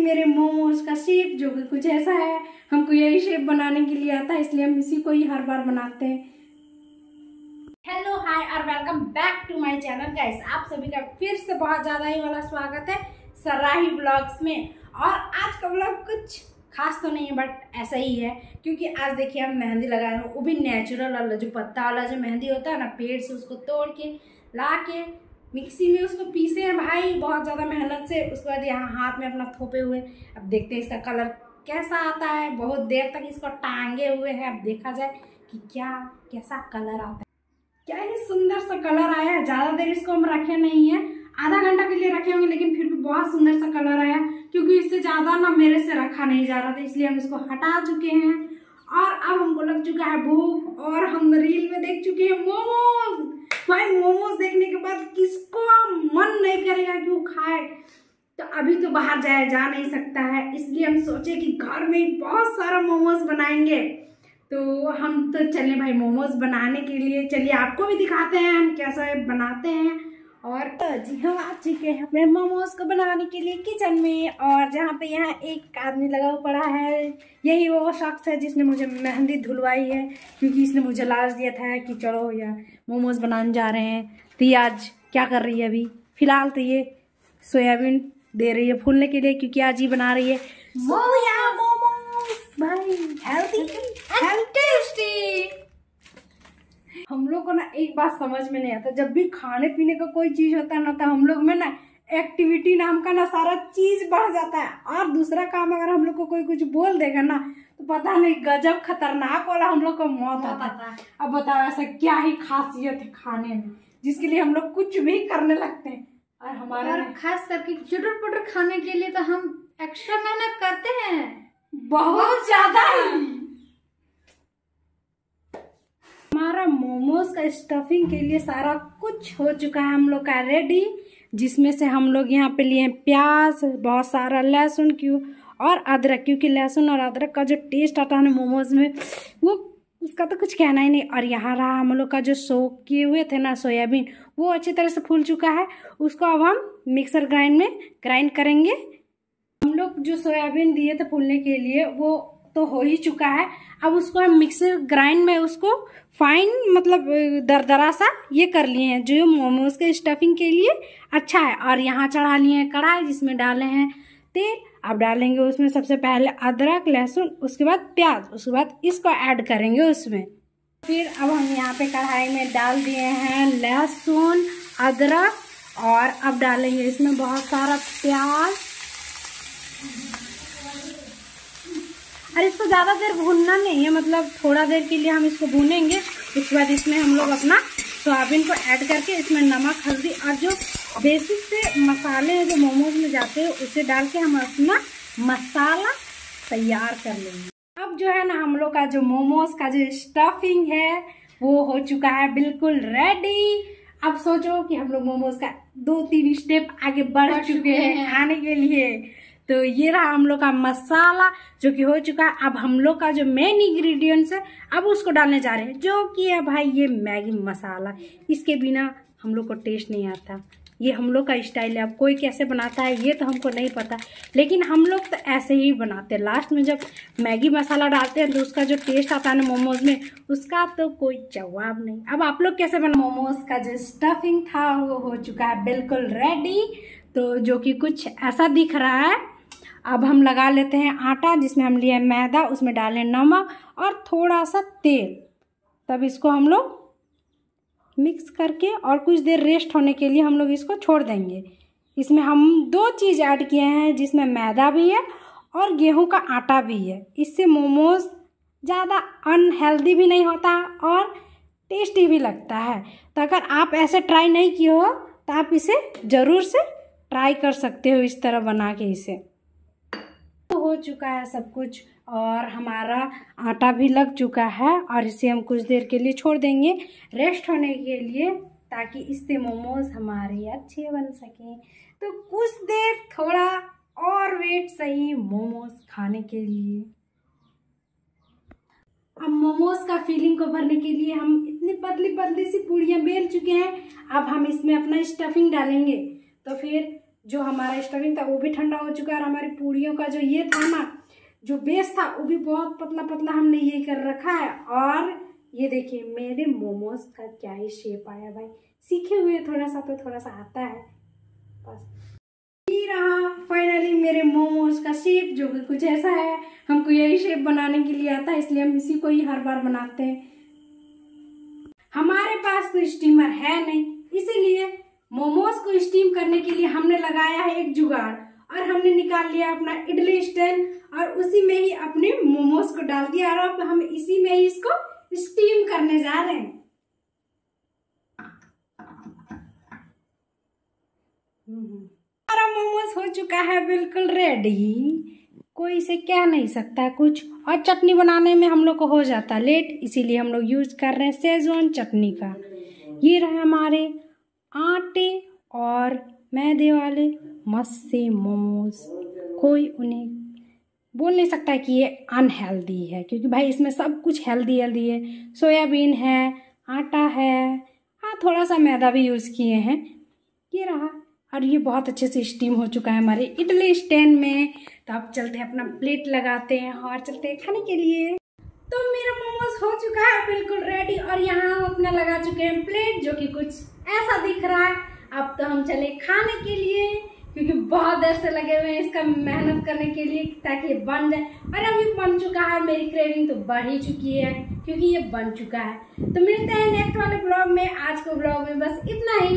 मेरे मोमोज का शेप जो कि कुछ ऐसा है। हमको यही शेप बनाने के लिए आता है, इसलिए हम इसी को ही हर बार बनाते हैं। हेलो हाय और welcome back to my channel guys. आप सभी का फिर से बहुत ज़्यादा ही वाला स्वागत है सराही ब्लॉग्स में। और आज का ब्लॉग कुछ खास तो नहीं है, बट ऐसा ही है क्योंकि आज देखिए हम मेहंदी लगाए हैं, वो भी नेचुरल वाला जो पत्ता वाला जो मेहंदी होता है ना, पेड़ से उसको तोड़ के ला के मिक्सी में उसको पीसे हैं भाई, बहुत ज़्यादा मेहनत से। उसके बाद यहाँ हाथ में अपना थोपे हुए, अब देखते हैं इसका कलर कैसा आता है। बहुत देर तक इसको टांगे हुए हैं, अब देखा जाए कि कैसा कलर आता है। क्या ही सुंदर सा कलर आया है। ज़्यादा देर इसको हम रखे नहीं है, आधा घंटा के लिए रखे होंगे, लेकिन फिर भी बहुत सुंदर सा कलर आया क्योंकि इससे ज़्यादा ना मेरे से रखा नहीं जा रहा था, इसलिए हम इसको हटा चुके हैं। और अब हमको लग चुका है भूख, और हम रील में देख चुके हैं मोमोज। भाई मोमोज देखने के बाद किसको मन नहीं करेगा कि वो खाए। तो अभी तो बाहर जा नहीं सकता है, इसलिए हम सोचे कि घर में ही बहुत सारा मोमोज बनाएंगे। तो हम तो चले भाई मोमोज बनाने के लिए। चलिए आपको भी दिखाते हैं हम कैसा बनाते हैं। और जी हम आ चुके हैं अपने मोमोज को बनाने के लिए किचन में। और जहाँ पे यहाँ एक आदमी लगा हुआ पड़ा है, यही वो शख्स है जिसने मुझे मेहंदी धुलवाई है, क्योंकि इसने मुझे लालच दिया था कि चलो यार मोमोज बनाने जा रहे हैं। तो ये आज क्या कर रही है, अभी फिलहाल तो ये सोयाबीन दे रही है फूलने के लिए, क्योंकि आज ही बना रही है सोया मोमोज भाई, हेल्दी एंड टेस्टी। हम लोग को ना एक बात समझ में नहीं आता, जब भी खाने पीने का कोई चीज होता है ना, तो हम लोग में ना एक्टिविटी नाम का ना सारा चीज बढ़ जाता है। और दूसरा काम अगर हम लोग को कोई कुछ बोल देगा ना, तो पता नहीं गजब खतरनाक वाला हम लोग को मौत आता है। अब बताओ ऐसा क्या ही खासियत है खाने में, जिसके लिए हम लोग कुछ भी करने लगते हैं। और हमारा खास करके चुटर पुटर खाने के लिए तो हम एक्स्ट्रा मेहनत करते हैं, बहुत ज्यादा ही। हमारा मोमोज का स्टफिंग के लिए सारा कुछ हो चुका है हम लोग का रेडी, जिसमें से हम लोग यहाँ पे लिए प्याज, बहुत सारा लहसुन और अदरक, क्योंकि लहसुन और अदरक का जो टेस्ट आता है ना मोमोज में, वो उसका तो कुछ कहना ही नहीं। और यहाँ रहा हम लोग का जो सोक किए हुए थे ना सोयाबीन, वो अच्छी तरह से फूल चुका है। उसको अब हम मिक्सर ग्राइंड में ग्राइंड करेंगे। हम लोग जो सोयाबीन दिए थे फूलने के लिए वो तो हो ही चुका है। अब उसको हम मिक्सर ग्राइंड में उसको फाइन मतलब दरदरा सा ये कर लिए हैं, जो मोमोज के स्टफिंग के लिए अच्छा है। और यहाँ चढ़ा लिए हैं कढ़ाई, जिसमें डाले हैं तेल। अब डालेंगे उसमें सबसे पहले अदरक लहसुन, उसके बाद प्याज, उसके बाद इसको ऐड करेंगे उसमें। फिर अब हम यहाँ पे कढ़ाई में डाल दिए हैं लहसुन अदरक, और अब डालेंगे इसमें बहुत सारा प्याज। और इसको ज़्यादा देर भूनना नहीं है, मतलब थोड़ा देर के लिए हम इसको भूनेंगे। उसके बाद इसमें हम लोग अपना सोयाबीन को ऐड करके इसमें नमक हल्दी और जो बेसिक से मसाले हैं जो मोमोज में जाते हैं, उसे डाल के हम अपना मसाला तैयार कर लेंगे। अब जो है ना हम लोग का जो मोमोज का जो स्टफिंग है वो हो चुका है बिल्कुल रेडी। अब सोचो कि हम लोग मोमोज का 2-3 स्टेप आगे बढ़ चुके हैं खाने के लिए। तो ये रहा हम लोग का मसाला जो कि हो चुका है। अब हम लोग का जो मेन इंग्रेडिएंट्स है, अब उसको डालने जा रहे हैं, जो कि है भाई ये मैगी मसाला। इसके बिना हम लोग को टेस्ट नहीं आता, ये हम लोग का स्टाइल है। अब कोई कैसे बनाता है ये तो हमको नहीं पता, लेकिन हम लोग तो ऐसे ही बनाते हैं। लास्ट में जब मैगी मसाला डालते हैं तो उसका जो टेस्ट आता है ना मोमोज में, उसका तो कोई जवाब नहीं। अब आप लोग कैसे बना। मोमोज का जो स्टफिंग था वो हो चुका है बिल्कुल रेडी, तो जो कि कुछ ऐसा दिख रहा है। अब हम लगा लेते हैं आटा, जिसमें हम लिए मैदा, उसमें डालें नमक और थोड़ा सा तेल। तब इसको हम लोग मिक्स करके और कुछ देर रेस्ट होने के लिए हम लोग इसको छोड़ देंगे। इसमें हम 2 चीज़ ऐड किए हैं, जिसमें मैदा भी है और गेहूं का आटा भी है। इससे मोमोज ज़्यादा अनहेल्दी भी नहीं होता और टेस्टी भी लगता है। तो अगर आप ऐसे ट्राई नहीं किए हो तो आप इसे ज़रूर से ट्राई कर सकते हो, इस तरह बना के इसे। हो चुका है सब कुछ और हमारा आटा भी लग चुका है, और इसे हम कुछ देर के लिए छोड़ देंगे रेस्ट होने के लिए, ताकि इससे मोमोज हमारे अच्छे बन सकें। तो कुछ देर थोड़ा और वेट सही मोमोज खाने के लिए। अब मोमोज का फीलिंग को भरने के लिए हम इतनी पतली पतली सी पूड़ियाँ बेल चुके हैं। अब हम इसमें अपना स्टफिंग डालेंगे। तो फिर जो हमारा स्टफिंग था वो भी ठंडा हो चुका है, और हमारी पूड़ियों का जो ये था ना, जो बेस था वो भी बहुत पतला पतला हमने ये कर रखा है। और ये देखिए मेरे मोमोज का क्या ही शेप आया भाई, सीखे हुए थोड़ा सा तो थोड़ा सा आता है बस। ये रहा फाइनली मेरे मोमोज का शेप, जो कि कुछ ऐसा है। हमको यही शेप बनाने के लिए आता है, इसलिए हम इसी को ही हर बार बनाते हैं। हमारे पास तो स्टीमर है नहीं, इसीलिए मोमोज को स्टीम करने के लिए हमने लगाया है एक जुगाड़, और हमने निकाल लिया अपना इडली स्टैंड और उसी में ही अपने मोमोज को डाल दिया, और अब हम इसी में ही इसको स्टीम करने जा रहे हैं। हमारा मोमोज हो चुका है बिल्कुल रेडी, कोई इसे कह नहीं सकता कुछ। और चटनी बनाने में हम लोग को हो जाता है लेट, इसीलिए हम लोग यूज कर रहे हैं शेजवान चटनी का। ये रहे हमारे आटे और मैदे वाले मस्त से मोमोज। कोई उन्हें बोल नहीं सकता कि ये अनहेल्दी है, क्योंकि भाई इसमें सब कुछ हेल्दी हेल्दी है। सोयाबीन है, आटा है, हाँ थोड़ा सा मैदा भी यूज़ किए हैं। ये रहा, और ये बहुत अच्छे से स्टीम हो चुका है हमारे इडली स्टैंड में। तो अब चलते हैं, अपना प्लेट लगाते हैं और चलते हैं खाने के लिए। तो मेरा मोमोज हो चुका है बिल्कुल रेडी, और यहाँ हम अपना लगा चुके हैं प्लेट, जो कि कुछ ऐसा दिख रहा है। अब तो हम चले खाने के लिए, क्योंकि बहुत देर से लगे हुए हैं इसका मेहनत करने के लिए ताकि ये बन जाए। और अभी बन चुका है, मेरी क्रेविंग तो बढ़ ही चुकी है क्योंकि ये बन चुका है। तो मिलते हैं नेक्स्ट वाले ब्लॉग में। आज के ब्लॉग में बस इतना ही।